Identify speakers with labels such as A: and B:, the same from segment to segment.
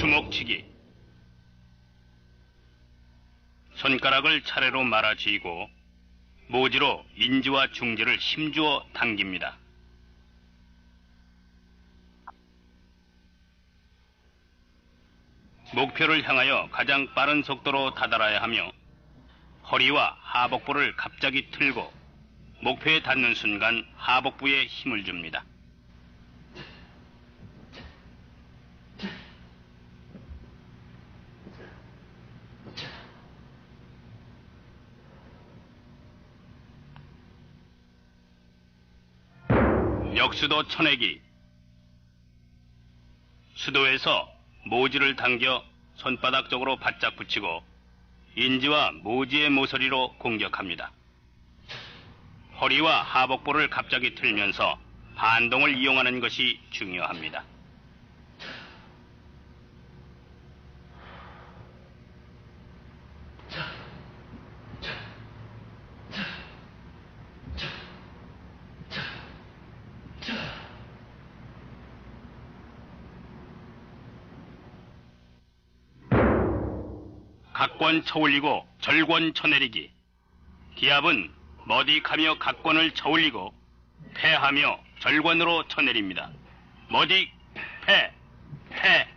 A: 주먹치기. 손가락을 차례로 말아 쥐고 모지로 인지와 중지를 힘주어 당깁니다. 목표를 향하여 가장 빠른 속도로 다다라야 하며 허리와 하복부를 갑자기 틀고 목표에 닿는 순간 하복부에 힘을 줍니다. 역수도 쳐내기. 수도에서 모지를 당겨 손바닥 쪽으로 바짝 붙이고 인지와 모지의 모서리로 공격합니다. 허리와 하복부를 갑자기 틀면서 반동을 이용하는 것이 중요합니다. 각권 쳐올리고 절권 쳐내리기. 기압은 머딕하며 각권을 쳐올리고 패하며 절권으로 쳐내립니다. 머딕, 패, 패.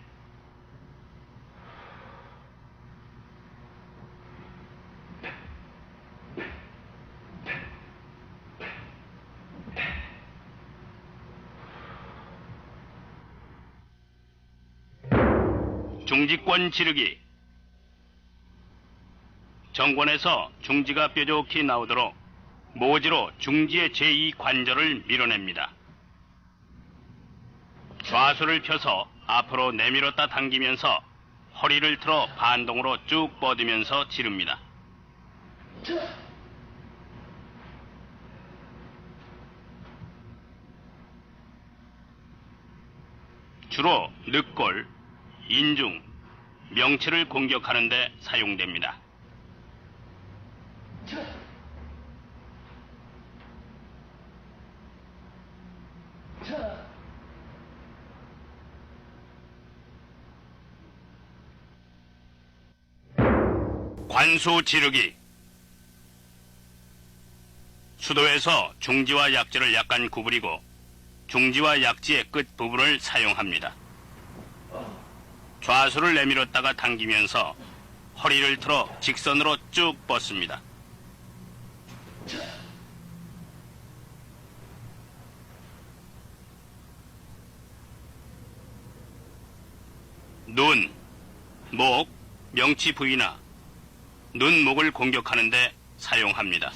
A: 중지권 지르기. 정권에서 중지가 뾰족히 나오도록 모지로 중지의 제2관절을 밀어냅니다. 좌수를 펴서 앞으로 내밀었다 당기면서 허리를 틀어 반동으로 쭉 뻗으면서 지릅니다. 주로 늑골, 인중, 명치를 공격하는 데 사용됩니다. 관수 지르기. 수도에서 중지와 약지를 약간 구부리고 중지와 약지의 끝 부분을 사용합니다. 좌수를 내밀었다가 당기면서 허리를 틀어 직선으로 쭉 뻗습니다. 눈, 목, 명치 부위나 눈, 목을 공격하는 데 사용합니다.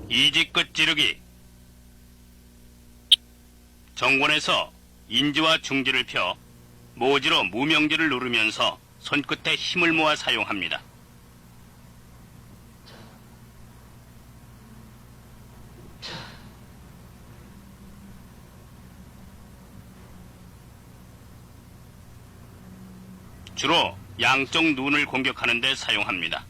A: 이지끝 지르기. 정권에서 인지와 중지를 펴 모지로 무명지를 누르면서 손끝에 힘을 모아 사용합니다. 주로 양쪽 눈을 공격하는 데 사용합니다.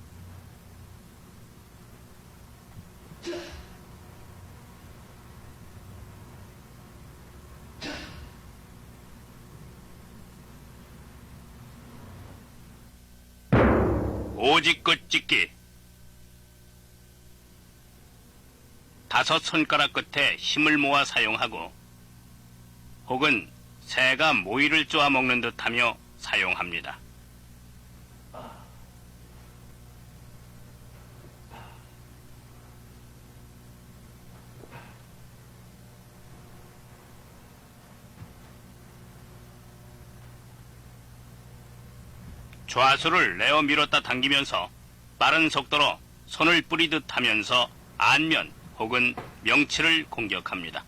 A: 오지끝 찢기. 5 손가락 끝에 힘을 모아 사용하고 혹은 새가 모이를 쪼아 먹는 듯하며 사용합니다. 좌수를 내어 밀었다 당기면서 빠른 속도로 손을 뿌리듯 하면서 안면 혹은 명치를 공격합니다.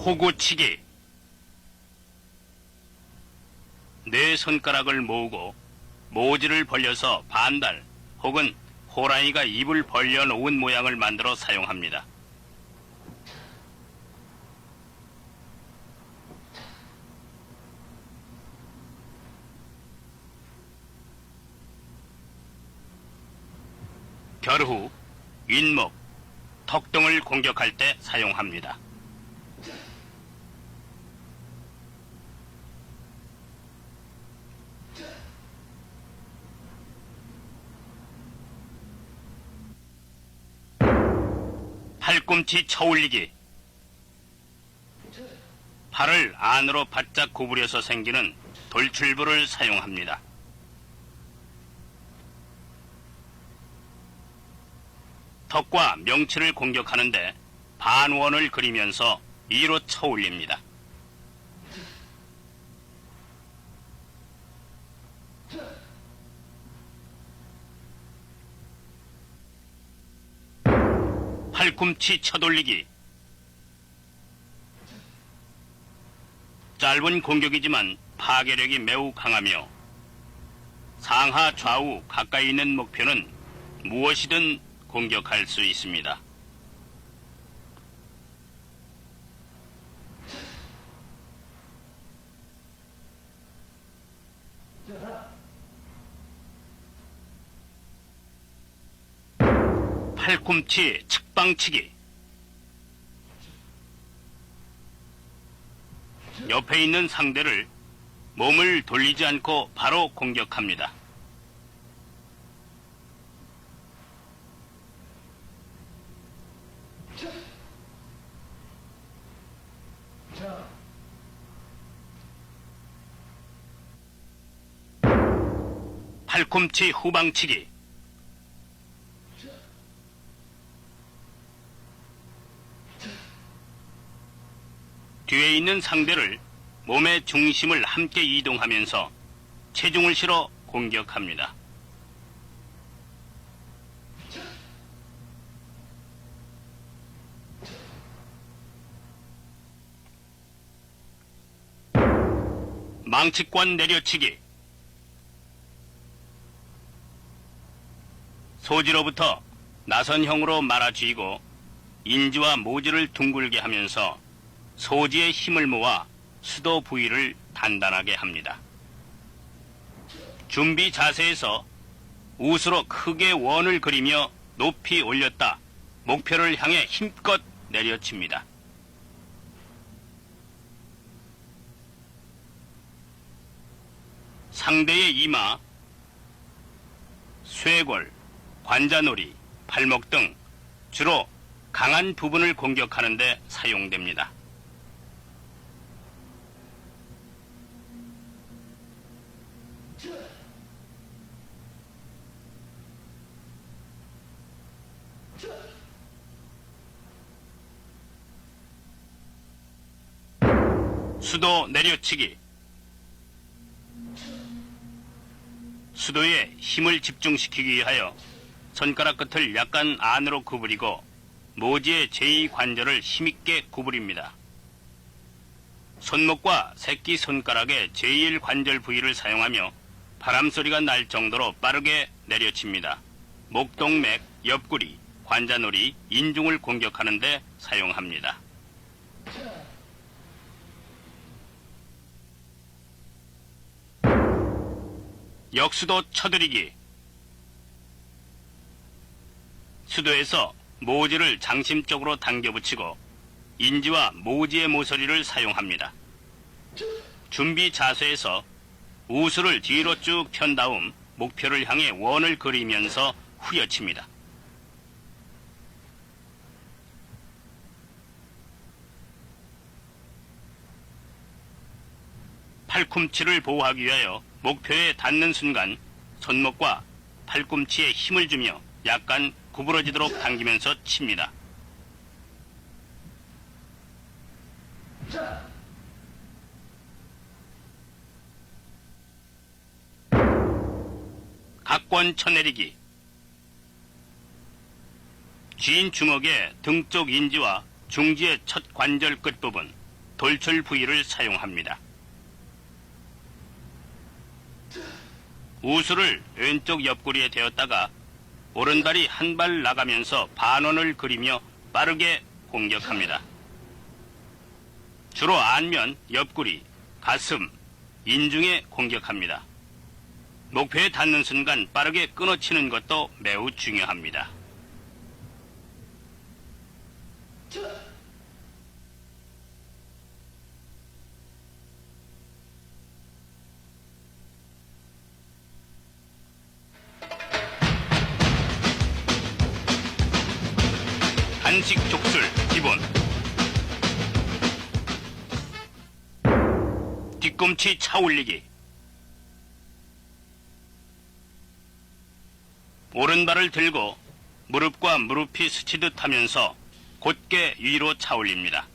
A: 호구치기. 네 손가락을 모으고 모지를 벌려서 반달 혹은 호랑이가 입을 벌려놓은 모양을 만들어 사용합니다. 결후, 윗목, 턱 등을 공격할 때 사용합니다. 팔꿈치 쳐올리기. 팔을 안으로 바짝 구부려서 생기는 돌출부를 사용합니다. 턱과 명치를 공격하는데 반원을 그리면서 위로 쳐올립니다. 팔꿈치 쳐돌리기. 짧은 공격이지만 파괴력이 매우 강하며 상하 좌우 가까이 있는 목표는 무엇이든 공격할 수 있습니다. 팔꿈치 측방치기. 옆에 있는 상대를 몸을 돌리지 않고 바로 공격합니다. 팔꿈치 후방치기. 뒤에 있는 상대를 몸의 중심을 함께 이동하면서 체중을 실어 공격합니다. 망치권 내려치기. 소지로부터 나선형으로 말아쥐고 인지와 모지를 둥글게 하면서 소지의 힘을 모아 수도 부위를 단단하게 합니다. 준비 자세에서 우스로 크게 원을 그리며 높이 올렸다 목표를 향해 힘껏 내려칩니다. 상대의 이마, 쇄골, 관자놀이, 발목 등 주로 강한 부분을 공격하는 데 사용됩니다. 수도 내려치기. 수도에 힘을 집중시키기 위하여 손가락 끝을 약간 안으로 구부리고 모지의 제2관절을 힘있게 구부립니다. 손목과 새끼 손가락의 제1관절 부위를 사용하며 바람소리가 날 정도로 빠르게 내려칩니다. 목동맥, 옆구리, 관자놀이, 인중을 공격하는 데 사용합니다. 역수도 쳐들이기. 수도에서 모지를 장심적으로 당겨붙이고 인지와 모지의 모서리를 사용합니다. 준비 자세에서 우수를 뒤로 쭉 편 다음 목표를 향해 원을 그리면서 후려칩니다. 팔꿈치를 보호하기 위하여 목표에 닿는 순간 손목과 팔꿈치에 힘을 주며 약간 구부러지도록 당기면서 칩니다. 각권 쳐내리기. 긴 주먹의 등쪽 인지와 중지의 첫 관절 끝부분, 돌출 부위를 사용합니다. 우수를 왼쪽 옆구리에 대었다가 오른발이 한 발 나가면서 반원을 그리며 빠르게 공격합니다. 주로 안면, 옆구리, 가슴, 인중에 공격합니다. 목표에 닿는 순간 빠르게 끊어치는 것도 매우 중요합니다. 단식 족술 기본. 뒤꿈치 차올리기. 오른발을 들고 무릎과 무릎이 스치듯 하면서 곧게 위로 차올립니다.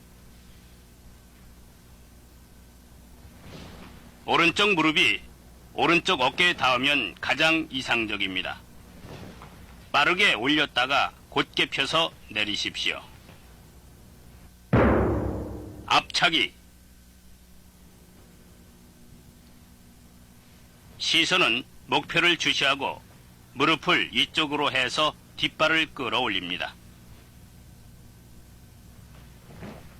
A: 오른쪽 무릎이 오른쪽 어깨에 닿으면 가장 이상적입니다. 빠르게 올렸다가 곧게 펴서 내리십시오. 앞차기. 시선은 목표를 주시하고 무릎을 이쪽으로 해서 뒷발을 끌어올립니다.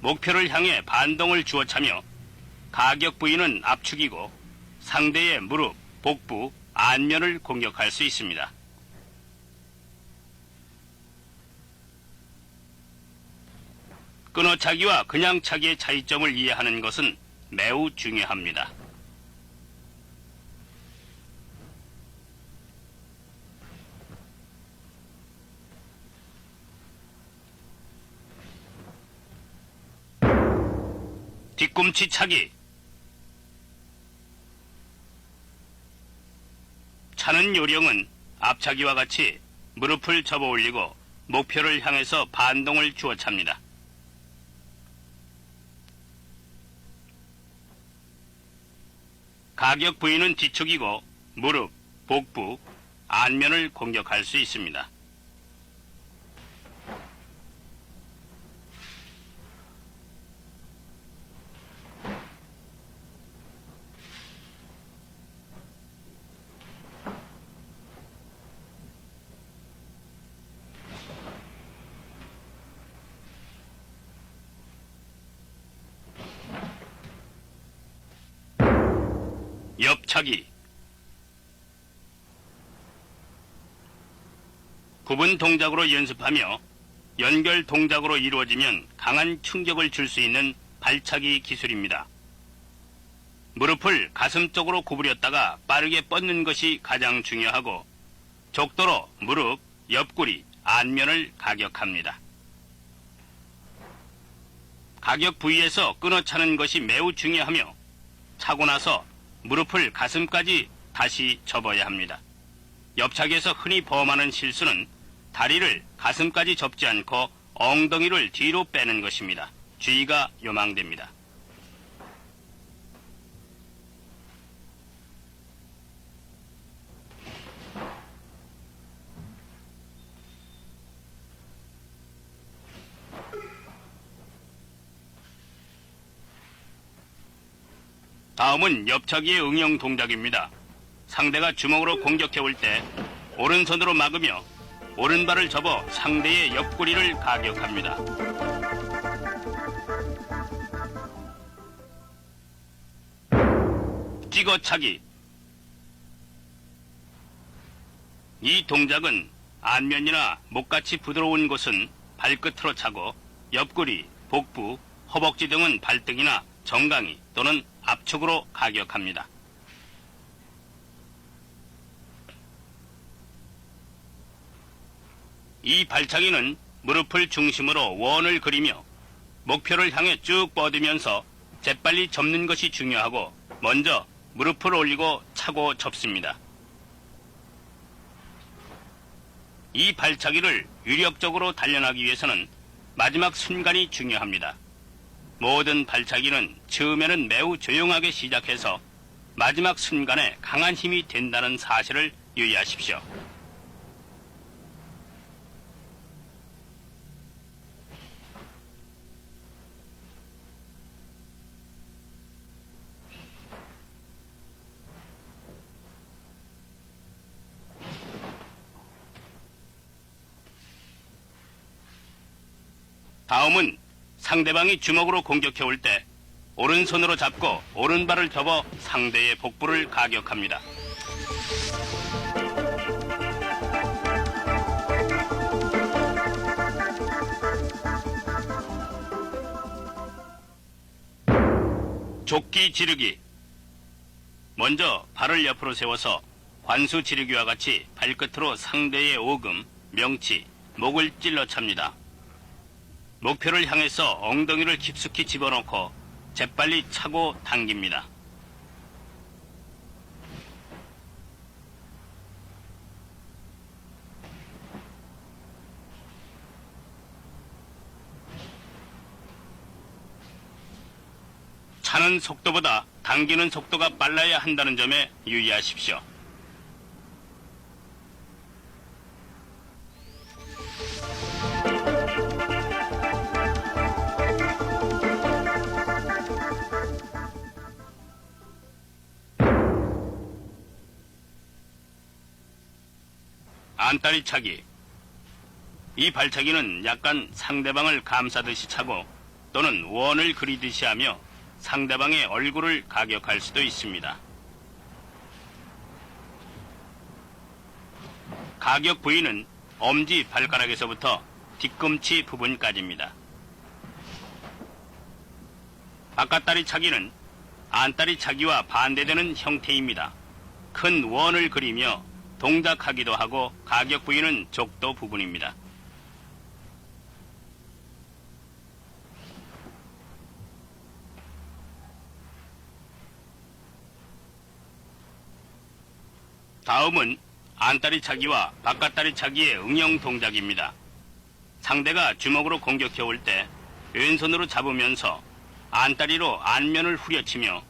A: 목표를 향해 반동을 주어 차며 가격 부위는 압축이고 상대의 무릎, 복부, 안면을 공격할 수 있습니다. 끊어차기와 그냥 차기의 차이점을 이해하는 것은 매우 중요합니다. 뒤꿈치 차기. 차는 요령은 앞차기와 같이 무릎을 접어 올리고 목표를 향해서 반동을 주어 찹니다. 가격 부위는 뒤축이고 무릎, 복부, 안면을 공격할 수 있습니다. 옆차기. 구분 동작으로 연습하며 연결 동작으로 이루어지면 강한 충격을 줄 수 있는 발차기 기술입니다. 무릎을 가슴 쪽으로 구부렸다가 빠르게 뻗는 것이 가장 중요하고 족도로 무릎, 옆구리, 안면을 가격합니다. 가격 부위에서 끊어차는 것이 매우 중요하며 차고 나서 무릎을 가슴까지 다시 접어야 합니다. 옆차기에서 흔히 범하는 실수는 다리를 가슴까지 접지 않고 엉덩이를 뒤로 빼는 것입니다. 주의가 요망됩니다. 다음은 옆차기의 응용 동작입니다. 상대가 주먹으로 공격해 올 때 오른손으로 막으며 오른발을 접어 상대의 옆구리를 가격합니다. 찍어차기. 이 동작은 안면이나 목같이 부드러운 곳은 발끝으로 차고 옆구리, 복부, 허벅지 등은 발등이나 정강이 또는 압축으로 가격합니다. 이 발차기는 무릎을 중심으로 원을 그리며 목표를 향해 쭉 뻗으면서 재빨리 접는 것이 중요하고 먼저 무릎을 올리고 차고 접습니다. 이 발차기를 유력적으로 단련하기 위해서는 마지막 순간이 중요합니다. 모든 발차기는 처음에는 매우 조용하게 시작해서 마지막 순간에 강한 힘이 된다는 사실을 유의하십시오. 다음은 상대방이 주먹으로 공격해 올 때 오른손으로 잡고 오른발을 접어 상대의 복부를 가격합니다. 족기 지르기. 먼저 발을 옆으로 세워서 관수 지르기와 같이 발끝으로 상대의 오금, 명치, 목을 찔러 찹니다. 목표를 향해서 엉덩이를 깊숙이 집어넣고 재빨리 차고 당깁니다. 차는 속도보다 당기는 속도가 빨라야 한다는 점에 유의하십시오. 안다리 차기. 이 발차기는 약간 상대방을 감싸듯이 차고 또는 원을 그리듯이 하며 상대방의 얼굴을 가격할 수도 있습니다. 가격 부위는 엄지 발가락에서부터 뒤꿈치 부분까지입니다. 바깥다리 차기는 안다리 차기와 반대되는 형태입니다. 큰 원을 그리며 동작하기도 하고 가격 부위는 족도 부분입니다. 다음은 안다리 차기와 바깥다리 차기의 응용 동작입니다. 상대가 주먹으로 공격해 올 때 왼손으로 잡으면서 안다리로 안면을 후려치며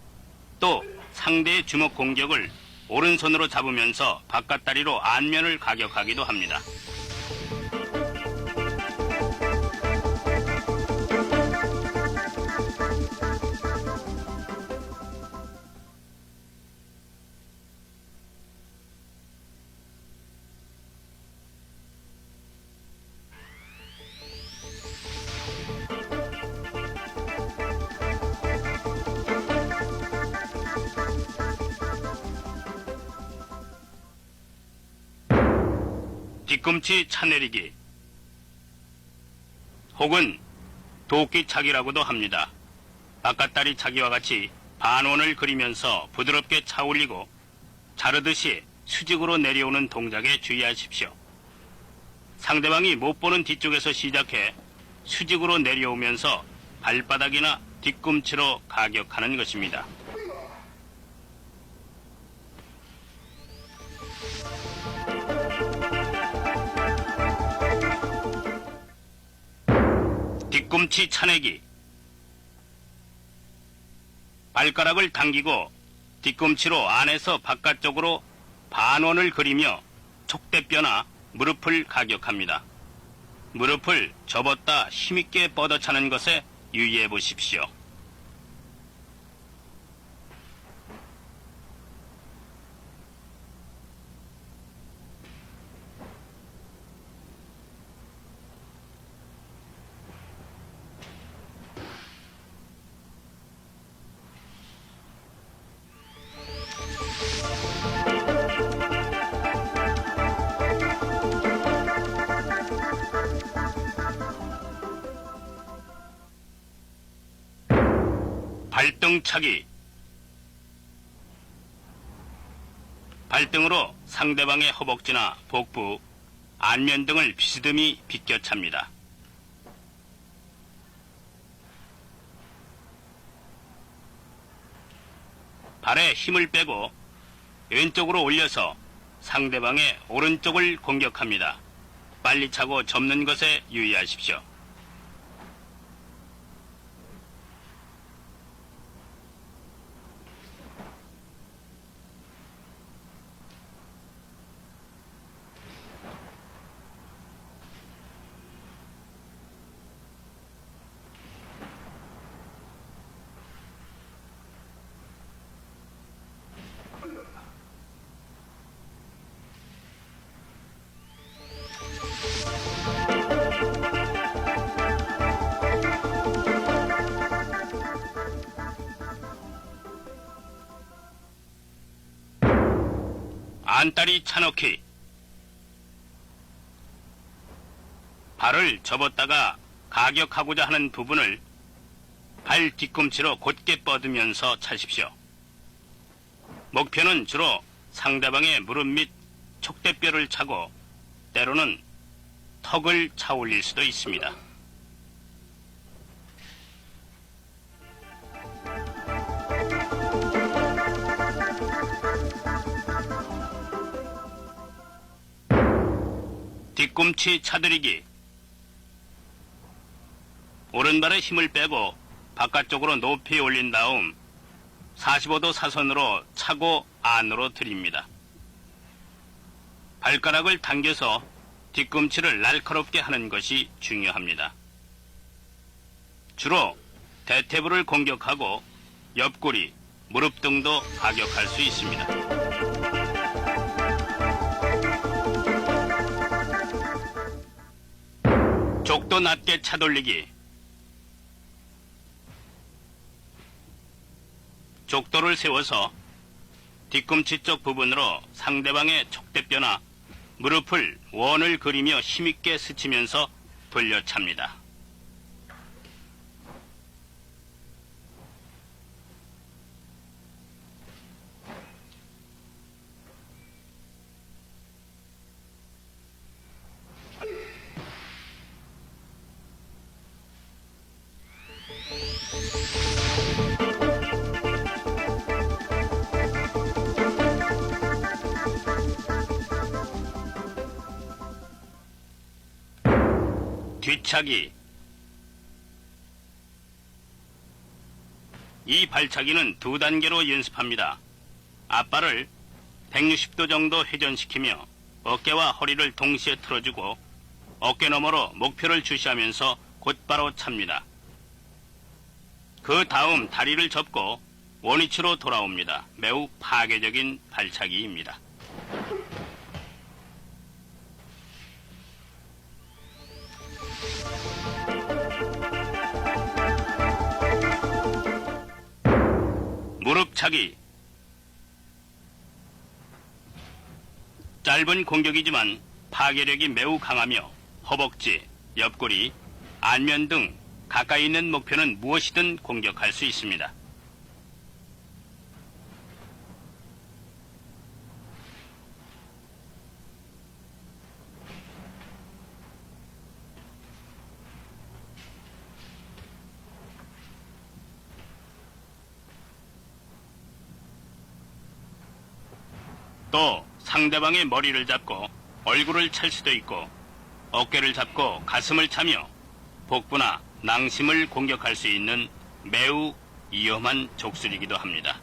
A: 또 상대의 주먹 공격을 오른손으로 잡으면서 바깥다리로 안면을 가격하기도 합니다. 뒤꿈치 차내리기 혹은 도끼 차기라고도 합니다. 바깥다리 차기와 같이 반원을 그리면서 부드럽게 차올리고 자르듯이 수직으로 내려오는 동작에 주의하십시오. 상대방이 못 보는 뒤쪽에서 시작해 수직으로 내려오면서 발바닥이나 뒤꿈치로 가격하는 것입니다. 뒤꿈치 차내기. 발가락을 당기고 뒤꿈치로 안에서 바깥쪽으로 반원을 그리며 촉대뼈나 무릎을 가격합니다. 무릎을 접었다 힘있게 뻗어차는 것에 유의해 보십시오. 발등차기. 발등으로 상대방의 허벅지나 복부, 안면 등을 비스듬히 비껴찹니다. 발에 힘을 빼고 왼쪽으로 올려서 상대방의 오른쪽을 공격합니다. 빨리 차고 접는 것에 유의하십시오. 반다리 차넣기. 발을 접었다가 가격하고자 하는 부분을 발 뒤꿈치로 곧게 뻗으면서 차십시오. 목표는 주로 상대방의 무릎 및 촉대뼈를 차고 때로는 턱을 차 올릴 수도 있습니다. 뒤꿈치 차들이기. 오른발에 힘을 빼고 바깥쪽으로 높이 올린 다음 45도 사선으로 차고 안으로 들입니다. 발가락을 당겨서 뒤꿈치를 날카롭게 하는 것이 중요합니다. 주로 대퇴부를 공격하고 옆구리, 무릎 등도 가격할 수 있습니다. 족도 낮게 차돌리기. 족도를 세워서 뒤꿈치 쪽 부분으로 상대방의 촉대뼈나 무릎을 원을 그리며 힘있게 스치면서 돌려찹니다. 뒤차기. 이 발차기는 두 단계로 연습합니다. 앞발을 160도 정도 회전시키며 어깨와 허리를 동시에 틀어주고 어깨 너머로 목표를 주시하면서 곧바로 찹니다. 그 다음 다리를 접고 원위치로 돌아옵니다. 매우 파괴적인 발차기입니다. 무릎차기. 짧은 공격이지만 파괴력이 매우 강하며 허벅지, 옆구리, 안면 등 가까이 있는 목표는 무엇이든 공격할 수 있습니다. 또 상대방의 머리를 잡고 얼굴을 찰 수도 있고 어깨를 잡고 가슴을 차며 복부나 낭심을 공격할 수 있는 매우 위험한 족술이기도 합니다.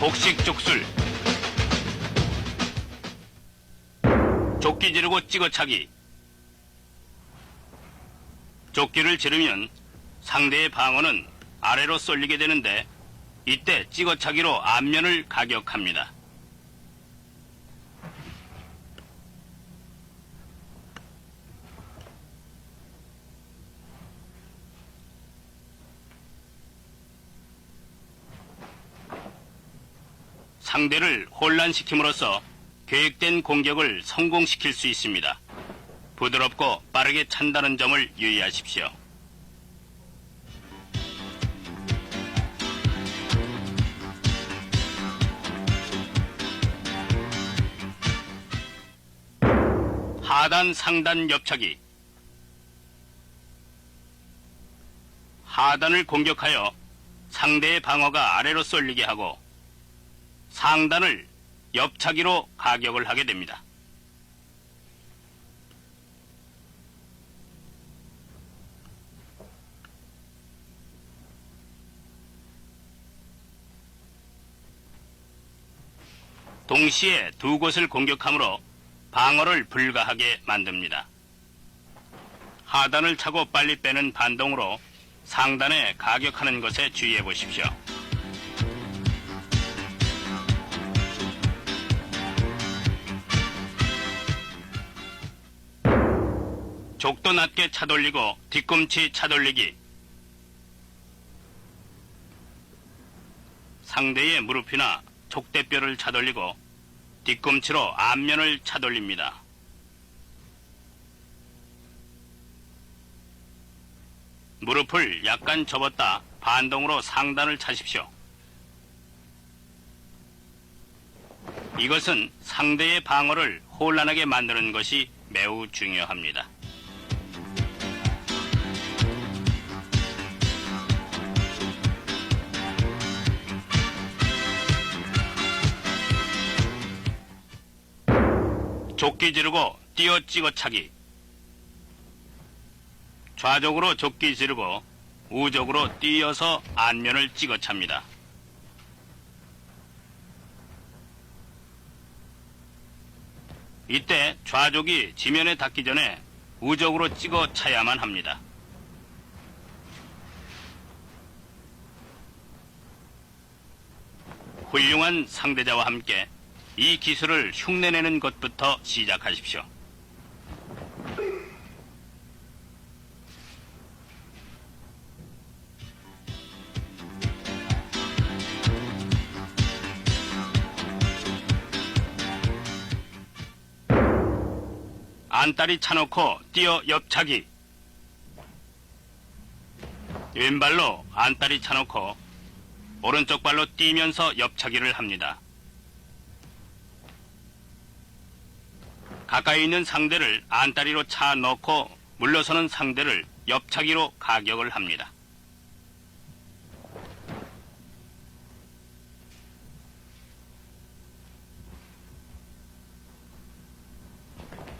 A: 복식 족술. 조끼 지르고 찍어차기. 조끼를 지르면 상대의 방어는 아래로 쏠리게 되는데 이때 찍어차기로 앞면을 가격합니다. 상대를 혼란시킴으로써 계획된 공격을 성공시킬 수 있습니다. 부드럽고 빠르게 찬다는 점을 유의하십시오. 하단 상단 옆차기. 하단을 공격하여 상대의 방어가 아래로 쏠리게 하고 상단을 옆차기로 가격을 하게 됩니다. 동시에 두 곳을 공격하므로 방어를 불가하게 만듭니다. 하단을 차고 빨리 빼는 반동으로 상단에 가격하는 것에 주의해 보십시오. 족도 낮게 차돌리고 뒤꿈치 차돌리기. 상대의 무릎이나 족대뼈를 차돌리고 뒤꿈치로 앞면을 차돌립니다. 무릎을 약간 접었다 반동으로 상단을 차십시오. 이것은 상대의 방어를 혼란하게 만드는 것이 매우 중요합니다. 족기 지르고 뛰어 찍어차기. 좌쪽으로 족기 지르고 우쪽으로 뛰어서 안면을 찍어찹니다. 이때 좌족이 지면에 닿기 전에 우쪽으로 찍어차야만 합니다. 훌륭한 상대자와 함께 이 기술을 흉내내는 것부터 시작하십시오. 안다리 차놓고 뛰어 옆차기. 왼발로 안다리 차놓고 오른쪽 발로 뛰면서 옆차기를 합니다. 가까이 있는 상대를 안다리로 차 넣고 물러서는 상대를 옆차기로 가격을 합니다.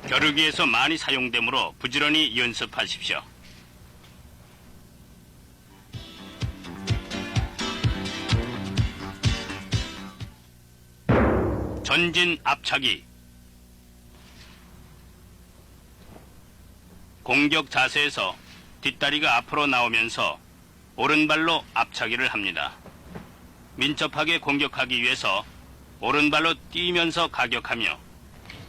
A: 겨루기에서 많이 사용되므로 부지런히 연습하십시오. 전진 앞차기. 공격 자세에서 뒷다리가 앞으로 나오면서 오른발로 앞차기를 합니다. 민첩하게 공격하기 위해서 오른발로 뛰면서 가격하며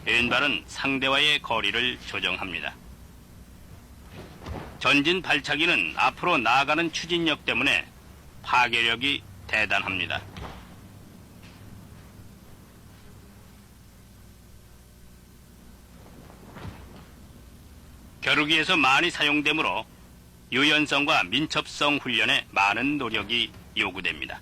A: 왼발은 상대와의 거리를 조정합니다. 전진 발차기는 앞으로 나아가는 추진력 때문에 파괴력이 대단합니다. 겨루기에서 많이 사용되므로 유연성과 민첩성 훈련에 많은 노력이 요구됩니다.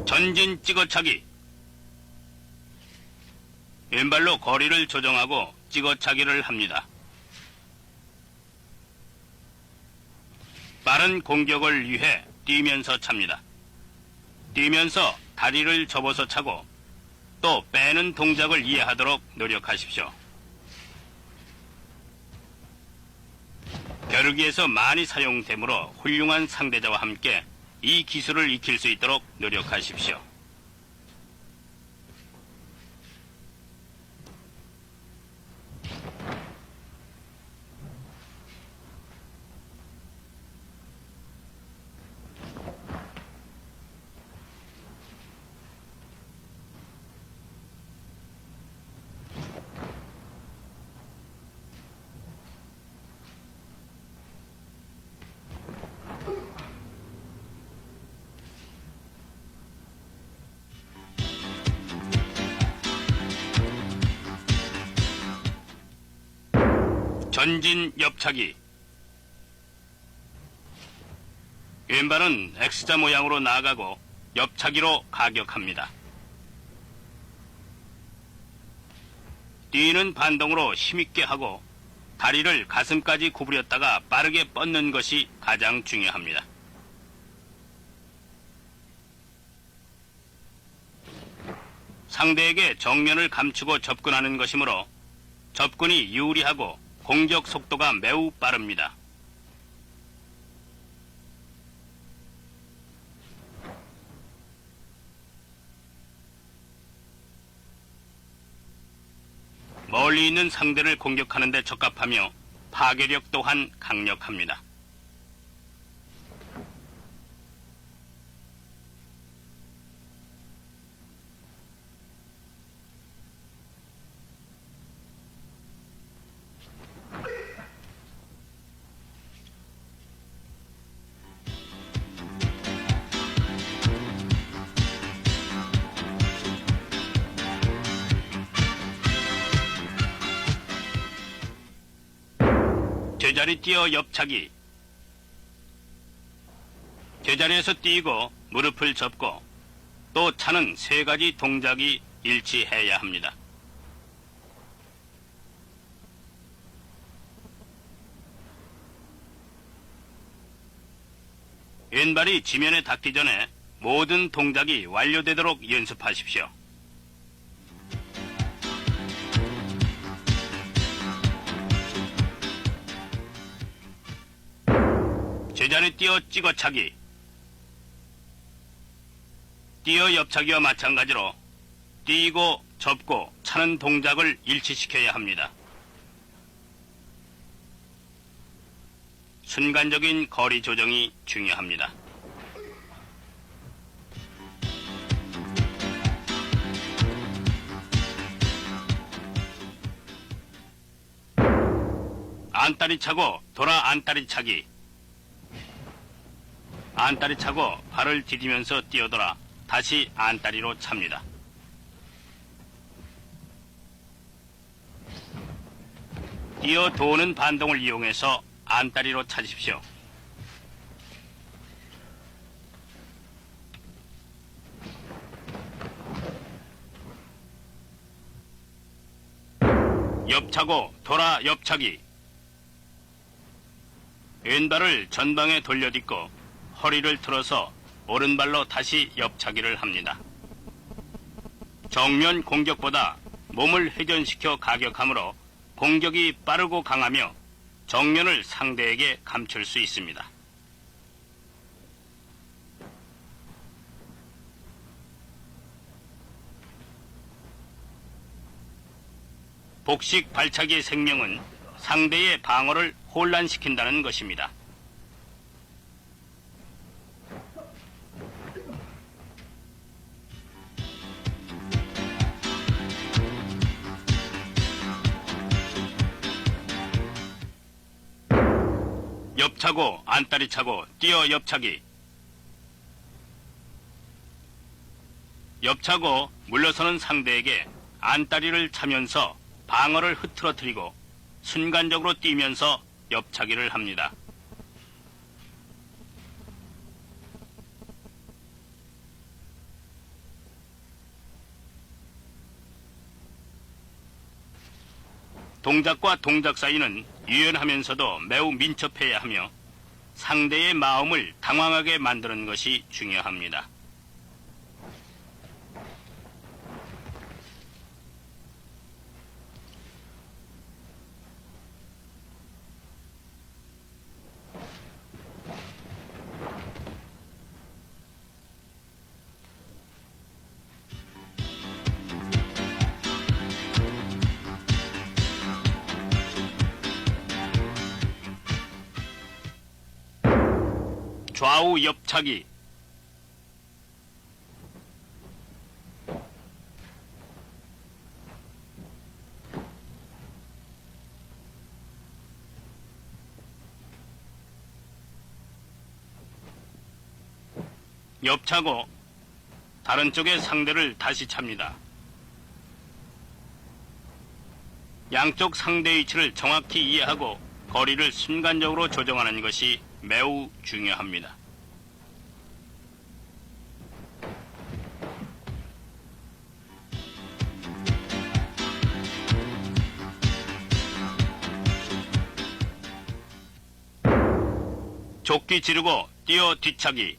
A: 전진 찍어차기. 왼발로 거리를 조정하고 찍어차기를 합니다. 빠른 공격을 위해 뛰면서 찹니다. 뛰면서 다리를 접어서 차고 또 빼는 동작을 이해하도록 노력하십시오. 겨루기에서 많이 사용되므로 훌륭한 상대자와 함께 이 기술을 익힐 수 있도록 노력하십시오. 전진 옆차기. 왼발은 X자 모양으로 나아가고 옆차기로 가격합니다. 뛰는 반동으로 힘있게 하고 다리를 가슴까지 구부렸다가 빠르게 뻗는 것이 가장 중요합니다. 상대에게 정면을 감추고 접근하는 것이므로 접근이 유리하고 공격 속도가 매우 빠릅니다. 멀리 있는 상대를 공격하는 데 적합하며 파괴력 또한 강력합니다. 제자리 뛰어 옆차기. 제자리에서 뛰고 무릎을 접고 또 차는 세 가지 동작이 일치해야 합니다. 왼발이 지면에 닿기 전에 모든 동작이 완료되도록 연습하십시오. 제자리 뛰어 찍어차기. 뛰어 옆차기와 마찬가지로 뛰고 접고 차는 동작을 일치시켜야 합니다. 순간적인 거리 조정이 중요합니다. 안다리 차고 돌아 안다리 차기. 안다리 차고 발을 디디면서 뛰어돌아 다시 안다리로 찹니다. 뛰어 도는 반동을 이용해서 안다리로 차십시오. 옆차고 돌아 옆차기. 왼발을 전방에 돌려딛고 허리를 틀어서 오른발로 다시 옆차기를 합니다. 정면 공격보다 몸을 회전시켜 가격하므로 공격이 빠르고 강하며 정면을 상대에게 감출 수 있습니다. 복식 발차기의 생명은 상대의 방어를 혼란시킨다는 것입니다. 옆차고 안다리 차고 뛰어 옆차기. 옆차고 물러서는 상대에게 안다리를 차면서 방어를 흐트러뜨리고 순간적으로 뛰면서 옆차기를 합니다. 동작과 동작 사이는 유연하면서도 매우 민첩해야 하며 상대의 마음을 당황하게 만드는 것이 중요합니다. 좌우 옆차기. 옆차고 다른 쪽의 상대를 다시 찹니다. 양쪽 상대 위치를 정확히 이해하고 거리를 순간적으로 조정하는 것이 매우 중요합니다. 조끼 지르고 뛰어 뒤차기.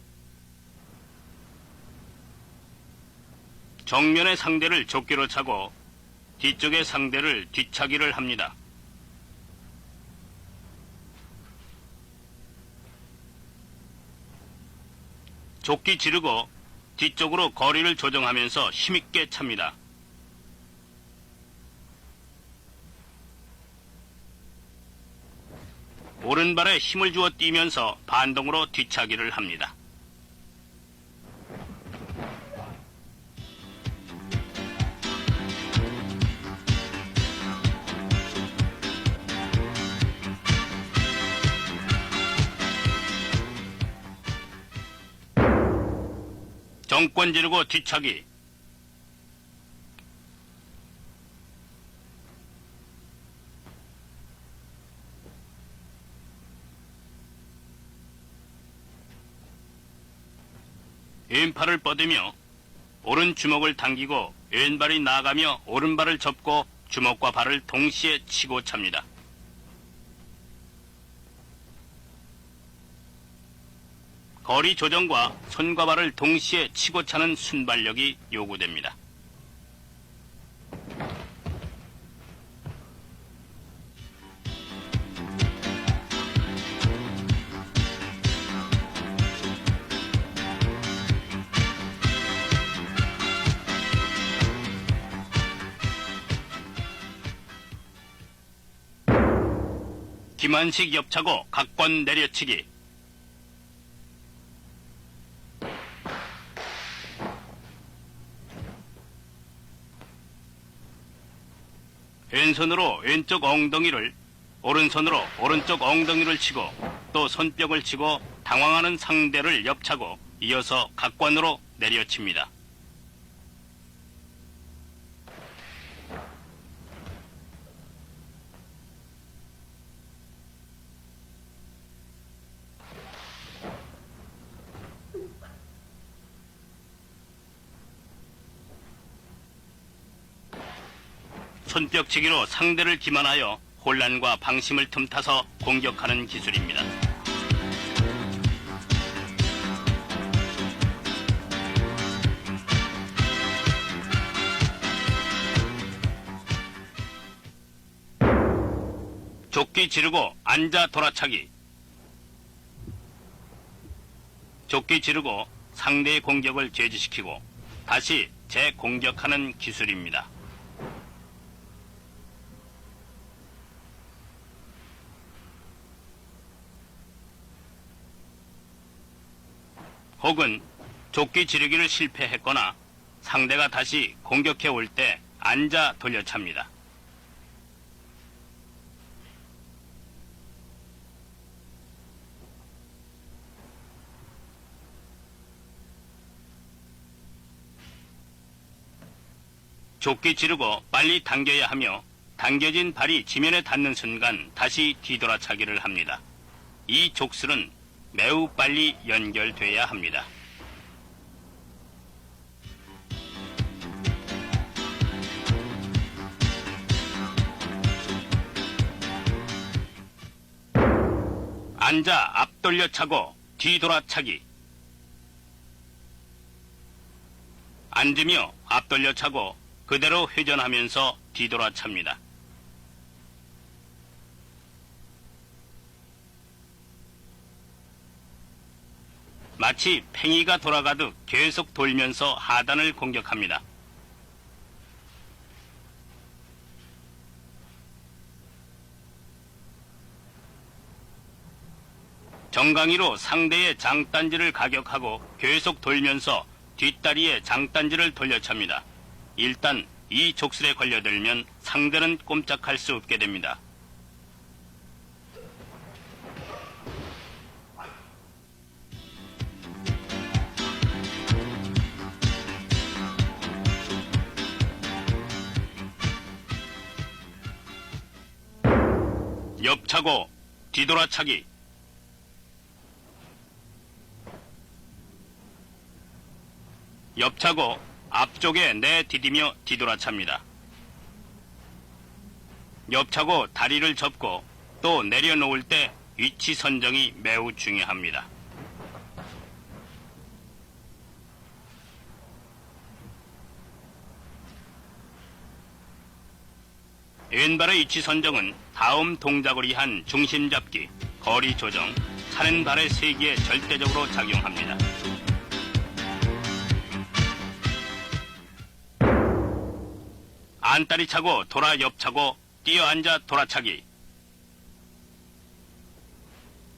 A: 정면의 상대를 좁게로 차고 뒤쪽의 상대를 뒤차기를 합니다. 좁기 지르고 뒤쪽으로 거리를 조정하면서 힘있게 찹니다. 오른발에 힘을 주어 뛰면서 반동으로 뒤차기를 합니다. 정권 지르고 뒤차기. 왼팔을 뻗으며 오른 주먹을 당기고 왼발이 나가며 오른발을 접고 주먹과 발을 동시에 치고 찹니다. 거리 조정과 손과 발을 동시에 치고 차는 순발력이 요구됩니다. 김한식 옆차고 각권 내려치기. 왼손으로 왼쪽 엉덩이를, 오른손으로 오른쪽 엉덩이를 치고 또 손뼉을 치고 당황하는 상대를 옆차고 이어서 각권으로 내려칩니다. 손뼉치기로 상대를 기만하여 혼란과 방심을 틈타서 공격하는 기술입니다. 조끼 지르고 앉아 돌아차기. 조끼 지르고 상대의 공격을 제지시키고 다시 재공격하는 기술입니다. 혹은 조끼 지르기를 실패했거나 상대가 다시 공격해 올 때 앉아 돌려찹니다. 조끼 지르고 빨리 당겨야 하며 당겨진 발이 지면에 닿는 순간 다시 뒤돌아차기를 합니다. 이 족술은 매우 빨리 연결돼야 합니다. 앉아 앞돌려 차고 뒤돌아차기. 앉으며 앞돌려 차고 그대로 회전하면서 뒤돌아찹니다. 마치 팽이가 돌아가듯 계속 돌면서 하단을 공격합니다. 정강이로 상대의 장단지를 가격하고 계속 돌면서 뒷다리에 장단지를 돌려찹니다. 일단 이 족술에 걸려들면 상대는 꼼짝할 수 없게 됩니다. 옆차고 뒤돌아차기. 옆차고 앞쪽에 내디디며 뒤돌아찹니다. 옆차고 다리를 접고 또 내려놓을 때 위치 선정이 매우 중요합니다. 왼발의 위치 선정은 다음 동작을 위한 중심 잡기, 거리 조정, 차는 발의 세기에 절대적으로 작용합니다. 안다리 차고 돌아 옆 차고 뛰어 앉아 돌아차기.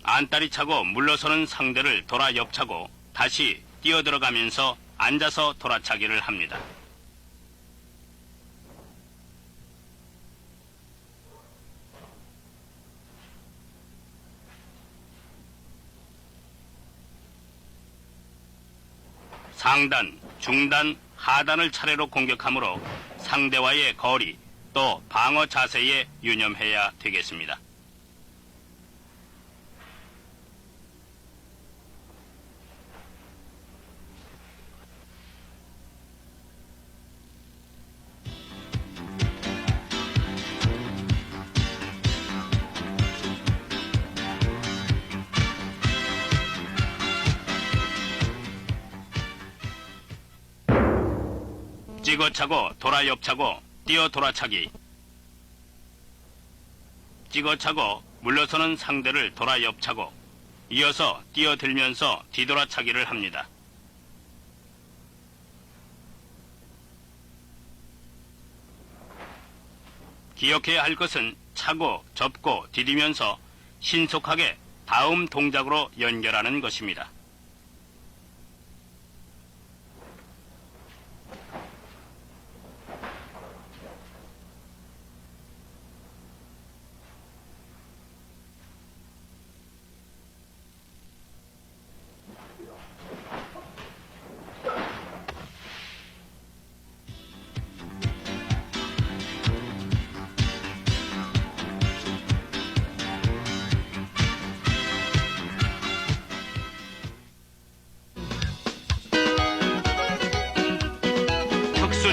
A: 안다리 차고 물러서는 상대를 돌아 옆 차고 다시 뛰어 들어가면서 앉아서 돌아차기를 합니다. 상단, 중단, 하단을 차례로 공격하므로 상대와의 거리 또 방어 자세에 유념해야 되겠습니다. 찍어차고 돌아 옆차고 뛰어 돌아차기. 찍어차고 물러서는 상대를 돌아 옆차고 이어서 뛰어들면서 뒤돌아차기를 합니다. 기억해야 할 것은 차고 접고 디디면서 신속하게 다음 동작으로 연결하는 것입니다.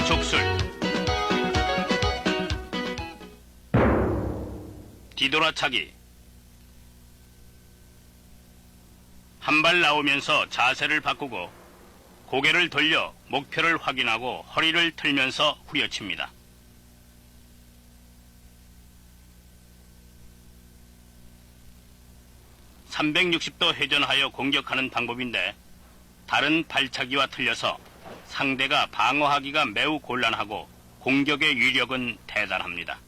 A: 족술, 뒤돌아차기. 한 발 나오면서 자세를 바꾸고 고개를 돌려 목표를 확인하고 허리를 틀면서 후려칩니다. (360도) 회전하여 공격하는 방법인데 다른 발차기와 틀려서 상대가 방어하기가 매우 곤란하고 공격의 위력은 대단합니다.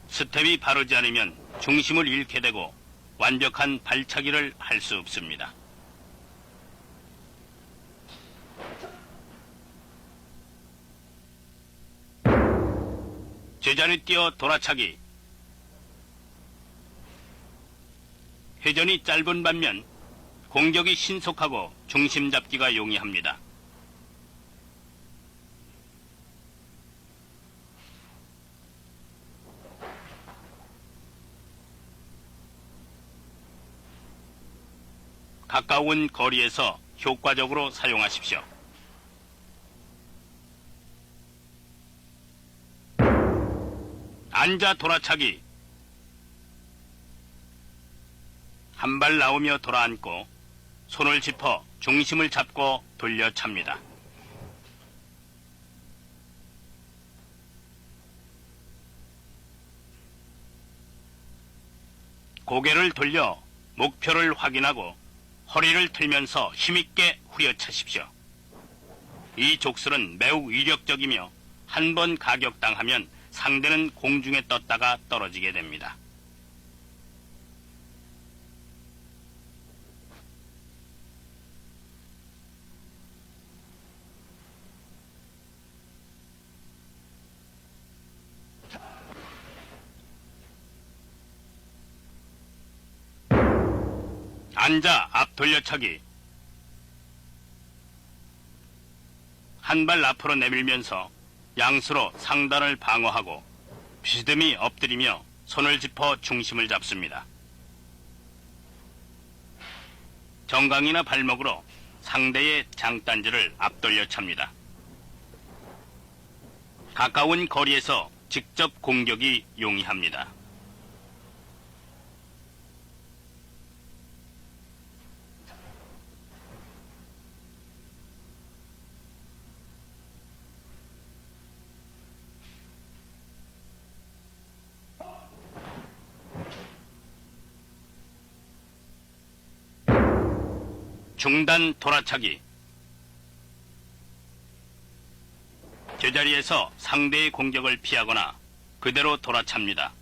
A: 스텝이 바르지 않으면 중심을 잃게 되고 완벽한 발차기를 할 수 없습니다. 제자리 뛰어 돌아차기. 회전이 짧은 반면 공격이 신속하고 중심 잡기가 용이합니다. 가까운 거리에서 효과적으로 사용하십시오. 앉아 돌아차기. 한 발 나오며 돌아앉고 손을 짚어 중심을 잡고 돌려찹니다. 고개를 돌려 목표를 확인하고 허리를 틀면서 힘있게 후려차십시오. 이 족술은 매우 위력적이며 한 번 가격당하면 상대는 공중에 떴다가 떨어지게 됩니다. 앉아 앞 돌려차기. 한 발 앞으로 내밀면서 양수로 상단을 방어하고 비스듬히 엎드리며 손을 짚어 중심을 잡습니다. 정강이나 발목으로 상대의 장단지를 앞돌려 찹니다. 가까운 거리에서 직접 공격이 용이합니다. 중단 돌아차기. 제자리에서 상대의 공격을 피하거나 그대로 돌아찹니다.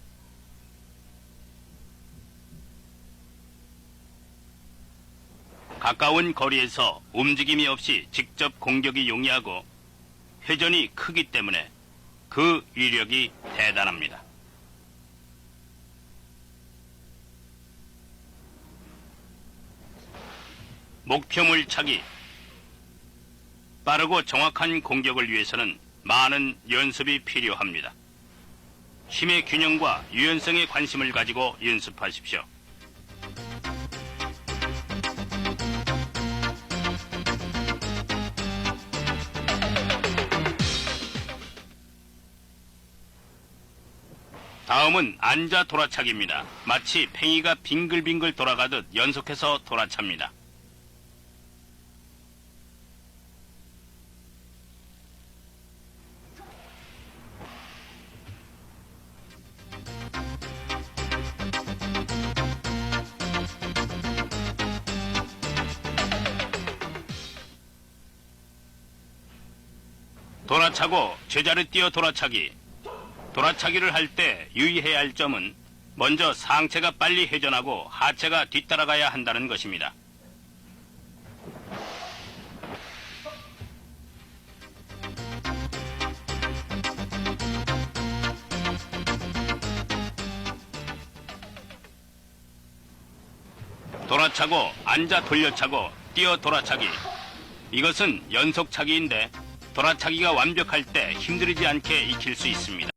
A: 가까운 거리에서 움직임이 없이 직접 공격이 용이하고 회전이 크기 때문에 그 위력이 대단합니다. 목표물 차기. 빠르고 정확한 공격을 위해서는 많은 연습이 필요합니다. 힘의 균형과 유연성에 관심을 가지고 연습하십시오. 다음은 앉아 돌아차기입니다. 마치 팽이가 빙글빙글 돌아가듯 연속해서 돌아찹니다. 돌아차고 제자리 뛰어 돌아차기. 돌아차기를 할 때 유의해야 할 점은 먼저 상체가 빨리 회전하고 하체가 뒤따라가야 한다는 것입니다. 돌아차고 앉아 돌려차고 뛰어 돌아차기. 이것은 연속차기인데 돌아차기가 완벽할 때 힘들이지 않게 익힐 수 있습니다.